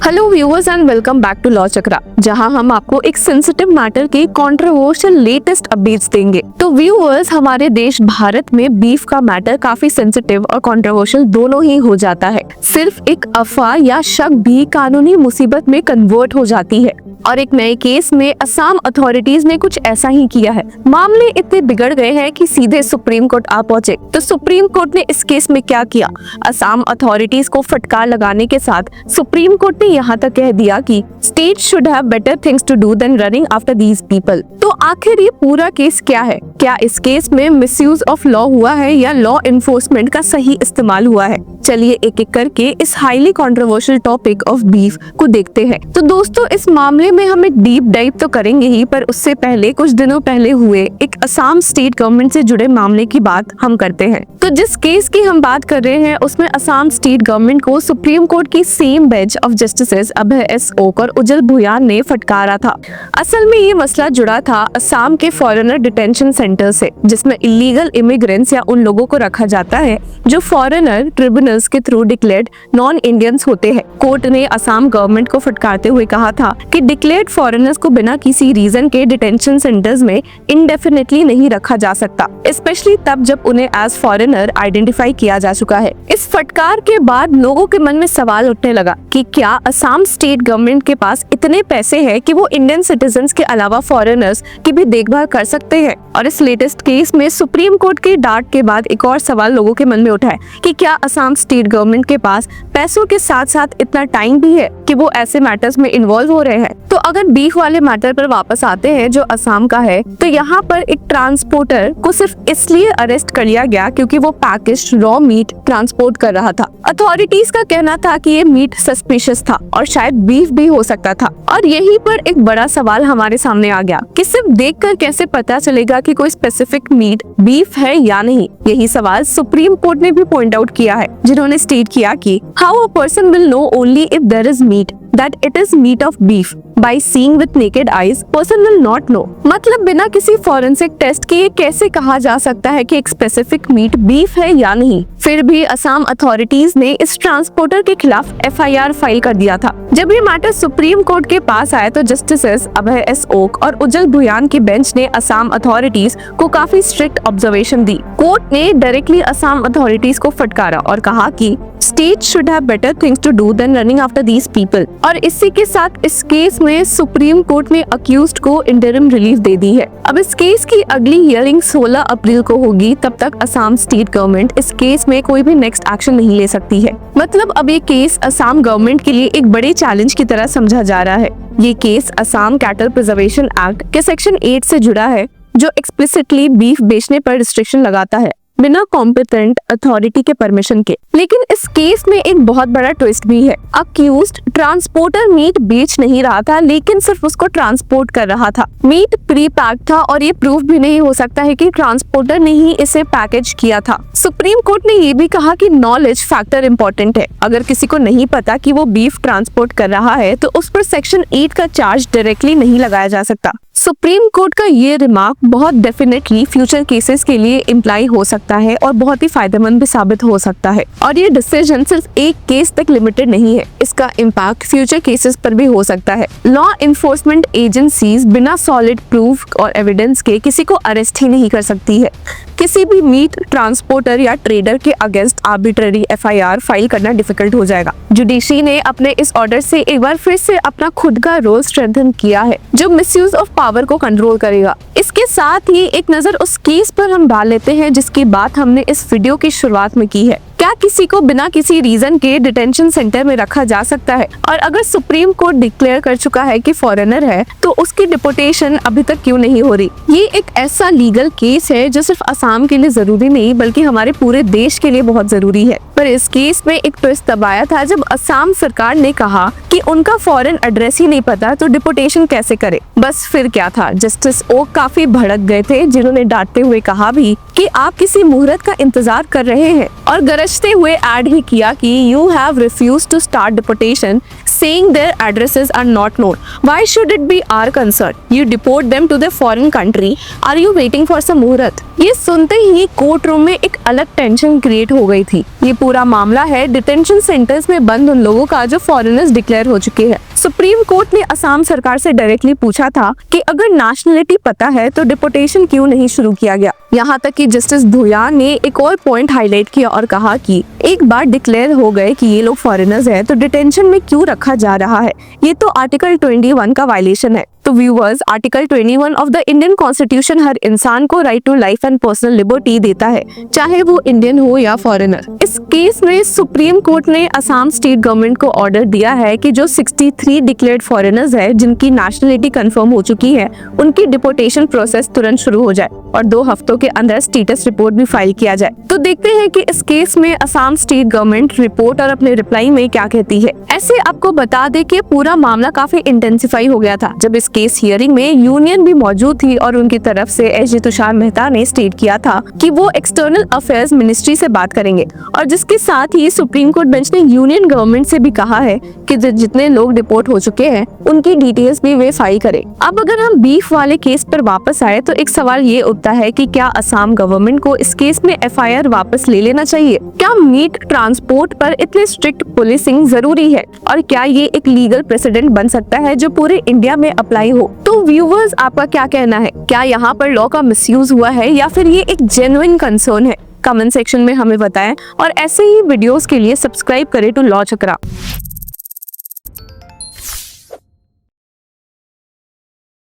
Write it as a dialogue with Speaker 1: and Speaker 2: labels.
Speaker 1: Hello viewers and welcome back to law Chakra, जहां हम आपको एक सेंसिटिव मैटर के कंट्रोवर्शियल लेटेस्ट अपडेट्स देंगे। तो व्यूअर्स, हमारे देश भारत में बीफ का मैटर काफी सेंसिटिव और कंट्रोवर्शियल दोनों ही हो जाता है। सिर्फ एक अफवाह या शक भी कानूनी मुसीबत में कन्वर्ट हो जाती है। और एक नए केस में असम अथॉरिटीज ने कुछ ऐसा ही किया है। मामले इतने बिगड़ गए हैं कि सीधे सुप्रीम कोर्ट आ पहुंचे। तो सुप्रीम कोर्ट ने इस केस में क्या किया? असम अथॉरिटीज को फटकार लगाने के साथ सुप्रीम कोर्ट ने यहाँ तक कह दिया कि state should have better things to do than running after these people. तो आखिर ये पूरा केस क्या है? क्या इस केस में मिसयूज ऑफ लॉ हुआ है या लॉ इन्फोर्समेंट का सही इस्तेमाल हुआ है? चलिए एक एक करके इस highly controversial topic of beef को देखते हैं। तो दोस्तों, इस मामले में हम एक डीप डाइव तो करेंगे ही, पर उससे पहले कुछ दिनों पहले हुए एक असम स्टेट गवर्नमेंट से जुड़े मामले की बात हम करते हैं। तो जिस केस की हम बात कर रहे हैं उसमें असम स्टेट गवर्नमेंट को सुप्रीम कोर्ट की same bench of justices Abhay S Oka और उज्जवल भुयान ने फटकारा था। असल में ये मसला जुड़ा था असम के फॉरेनर डिटेंशन सेंटर से, जिसमें इलीगल इमिग्रेंट्स या उन लोगों को रखा जाता है जो फॉरेनर ट्रिब्यूनल्स के थ्रू डिक्लेयर्ड नॉन इंडियंस होते हैं। कोर्ट ने असम गवर्नमेंट को फटकारते हुए कहा था कि डिक्लेयर्ड फॉरेनर्स को बिना किसी रीजन के डिटेंशन सेंटर्स में इंडेफिनिटली नहीं रखा जा सकता, स्पेशली तब जब उन्हें एज फॉरेनर आइडेंटिफाई किया जा चुका है। इस फटकार के बाद लोगों के मन में सवाल उठने लगा कि क्या असम स्टेट गवर्नमेंट के पास इतने पैसे हैं कि वो इंडियन सिटीजन्स के अलावा फॉरेनर्स की भी देखभाल कर सकते हैं? और इस लेटेस्ट केस में सुप्रीम कोर्ट के डांट के बाद एक और सवाल लोगों के मन में उठा है कि क्या असम स्टेट गवर्नमेंट के पास पैसों के साथ साथ इतना टाइम भी है कि वो ऐसे मैटर्स में इन्वॉल्व हो रहे हैं? तो अगर बीफ वाले मैटर पर वापस आते हैं जो असम का है, तो यहाँ पर एक ट्रांसपोर्टर को सिर्फ इसलिए अरेस्ट कर लिया गया क्योंकि वो पैकेज्ड रॉ मीट ट्रांसपोर्ट कर रहा था। अथॉरिटीज का कहना था कि ये मीट सस्पिशियस था और शायद बीफ भी हो सकता था। और यहीं पर एक बड़ा सवाल हमारे सामने आ गया कि सिर्फ देखकर कैसे पता चलेगा कि कोई स्पेसिफिक मीट बीफ है या नहीं? यही सवाल सुप्रीम कोर्ट ने भी पॉइंट आउट किया है, जिन्होंने स्टेट किया कि how a person will know only if there is meat that it is meat of beef by seeing with naked eyes, person will not know। मतलब बिना किसी फॉरेंसिक टेस्ट के ये कैसे कहा जा सकता है कि एक स्पेसिफिक मीट बीफ है या नहीं? फिर भी असम अथॉरिटीज ने इस ट्रांसपोर्टर के खिलाफ FIR फाइल कर दिया था। जब ये मैटर सुप्रीम कोर्ट के पास आया तो जस्टिसेस अभय एस ओक और उज्जवल भुयान की बेंच ने असम अथॉरिटीज को काफी स्ट्रिक्ट ऑब्जर्वेशन दी। कोर्ट ने डायरेक्टली असम अथॉरिटीज को फटकारा और कहा कि state should have better things to do than running after these people. और इसी के साथ इस केस में सुप्रीम कोर्ट ने अक्यूज्ड को इंटरिम रिलीफ दे दी है। अब इस केस की अगली हियरिंग 16 अप्रैल को होगी। तब तक असम स्टेट गवर्नमेंट इस केस में कोई भी नेक्स्ट एक्शन नहीं ले सकती है। मतलब अब ये केस असम गवर्नमेंट के लिए एक बड़े चैलेंज की तरह समझा जा रहा है। ये case Assam cattle preservation act के सेक्शन 8 से जुड़ा है, जो एक्सप्लिसिटली बीफ बेचने पर रिस्ट्रिक्शन लगाता है बिना कॉम्पिटेंट अथॉरिटी के परमिशन के। लेकिन इस केस में एक बहुत बड़ा ट्विस्ट भी है। अक्यूज्ड ट्रांसपोर्टर मीट बेच नहीं रहा था, लेकिन सिर्फ उसको ट्रांसपोर्ट कर रहा था। मीट प्री पैक था और ये प्रूफ भी नहीं हो सकता है कि ट्रांसपोर्टर ने ही इसे पैकेज किया था। सुप्रीम कोर्ट ने ये भी कहा कि नॉलेज फैक्टर इम्पोर्टेंट है। अगर किसी को नहीं पता कि वो बीफ ट्रांसपोर्ट कर रहा है तो उस पर सेक्शन 8 का चार्ज डायरेक्टली नहीं लगाया जा सकता। सुप्रीम कोर्ट का ये रिमार्क बहुत डेफिनेटली फ्यूचर केसेस के लिए इम्प्लाई हो सकता है और बहुत ही फायदेमंद भी साबित हो सकता है। और ये डिसीजन सिर्फ एक केस तक लिमिटेड नहीं है, इसका इम्पैक्ट फ्यूचर केसेस पर भी हो सकता है। लॉ इन्फोर्समेंट एजेंसीज बिना सॉलिड प्रूफ और एविडेंस के किसी को अरेस्ट ही नहीं कर सकती है। किसी भी मीट ट्रांसपोर्टर या ट्रेडर के अगेंस्ट आर्बिट्ररी FIR फाइल करना डिफिकल्ट हो जाएगा। जुडिशरी ने अपने इस ऑर्डर से एक बार फिर से अपना खुद का रोल स्ट्रेंथन किया है, जो मिसयूज ऑफ पावर को कंट्रोल करेगा। इसके साथ ही एक नजर उस केस पर हम डाल लेते हैं जिसकी बात हमने इस वीडियो की शुरुआत में की है। क्या किसी को बिना किसी रीजन के डिटेंशन सेंटर में रखा जा सकता है? और अगर सुप्रीम कोर्ट डिक्लेयर कर चुका है कि फॉरेनर है तो उसकी डिपोर्टेशन अभी तक क्यों नहीं हो रही? ये एक ऐसा लीगल केस है जो सिर्फ असम के लिए जरूरी नहीं बल्कि हमारे पूरे देश के लिए बहुत जरूरी है। पर इस केस में एक ट्विस्ट तब आया था जब असम सरकार ने कहा कि उनका फॉरेन एड्रेस ही नहीं पता तो डिपोर्टेशन कैसे करे। बस फिर क्या था, जस्टिस ओक काफी भड़क गए थे, जिन्होंने डांटते हुए कहा भी कि आप किसी मुहूर्त का इंतजार कर रहे हैं और गरज पूछते हुए ऐड ही किया कि you have refuse to start deportation saying their addresses are not known. Why should it be our concern? You deport them to their foreign country. Are you waiting for some मुहूर्त? ये सुनते ही court room में एक अलग tension create हो गई थी। ये पूरा मामला है डिटेंशन सेंटर्स में बंद उन लोगों का जो फॉरेनर्स डिक्लेयर हो चुके हैं। सुप्रीम कोर्ट ने असम सरकार से डायरेक्टली पूछा था कि अगर नेशनलिटी पता है तो डिपोर्टेशन क्यों नहीं शुरू किया गया। यहाँ तक कि जस्टिस भुया ने एक और पॉइंट हाईलाइट किया और कहा कि एक बार डिक्लेयर हो गए कि ये लोग फॉरेनर्स हैं तो डिटेंशन में क्यों रखा जा रहा है, ये तो आर्टिकल 21 का वायलेशन है। तो viewers, article 21 of the Indian constitution हर इंसान को right to life and personal liberty देता है, चाहे वो इंडियन हो या फॉरेनर। इस केस में सुप्रीम कोर्ट ने असम स्टेट गवर्नमेंट को ऑर्डर दिया है कि जो 63 डिक्लेयर्ड फॉरेनर्स है जिनकी नेशनलिटी कंफर्म हो चुकी है, उनकी डिपोर्टेशन प्रोसेस तुरंत शुरू हो जाए और 2 हफ्तों के अंदर स्टेटस रिपोर्ट भी फाइल किया जाए। तो देखते हैं कि इस केस में असम स्टेट गवर्नमेंट रिपोर्ट और अपने रिप्लाई में क्या कहती है। ऐसे आपको बता दे कि पूरा मामला काफी इंटेंसिफाई हो गया था जब इस केस हियरिंग में यूनियन भी मौजूद थी और उनकी तरफ से एस तुषार मेहता ने स्टेट किया था कि वो एक्सटर्नल अफेयर्स मिनिस्ट्री से बात करेंगे और जिसके साथ ही सुप्रीम कोर्ट बेंच ने यूनियन गवर्नमेंट से भी कहा है कि जितने लोग डिपोर्ट हो चुके हैं उनकी डिटेल्स भी वे फाइल करें। अब अगर हम बीफ वाले केस पर वापस आए तो एक सवाल ये उठता है कि क्या असम गवर्नमेंट को इस केस में FIR वापस ले लेना चाहिए? क्या मीट ट्रांसपोर्ट पर इतने स्ट्रिक्ट पुलिसिंग जरूरी है और क्या ये एक लीगल प्रेसिडेंट बन सकता है जो पूरे इंडिया में अप्लाई हो? तो व्यूवर्स, आपका क्या कहना है? क्या यहाँ पर लॉ का मिसयूज हुआ है या फिर ये एक जेन्युइन कंसर्न है? कमेंट सेक्शन में हमें बताएं और ऐसे ही वीडियोस के लिए सब्सक्राइब करें टू लॉ चक्रा।